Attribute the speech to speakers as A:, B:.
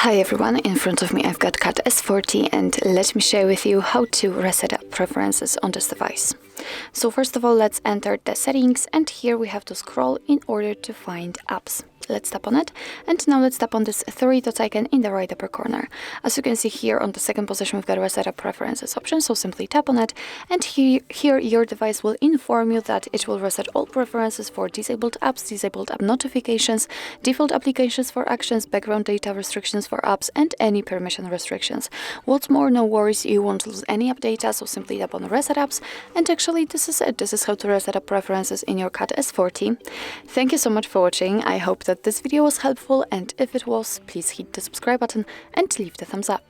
A: Hi everyone, in front of me I've got CAT S40 and let me share with you how to reset up preferences on this device. So first of all, let's enter the settings, and here we have to scroll in order to find apps. Let's tap on it, and now let's tap on this three dot icon in the right upper corner. As you can see here on the second position we've got a reset up preferences option, so simply tap on it, and here your device will inform you that it will reset all preferences for disabled apps, disabled app notifications, default applications for actions, background data restrictions for apps, and any permission restrictions. What's more, no worries, you won't lose any app data, so simply tap on reset apps, and actually this is it. This is how to reset up preferences in your CAT S40. Thank you so much for watching. I hope that this video was helpful, and if it was, please hit the subscribe button and leave the thumbs up.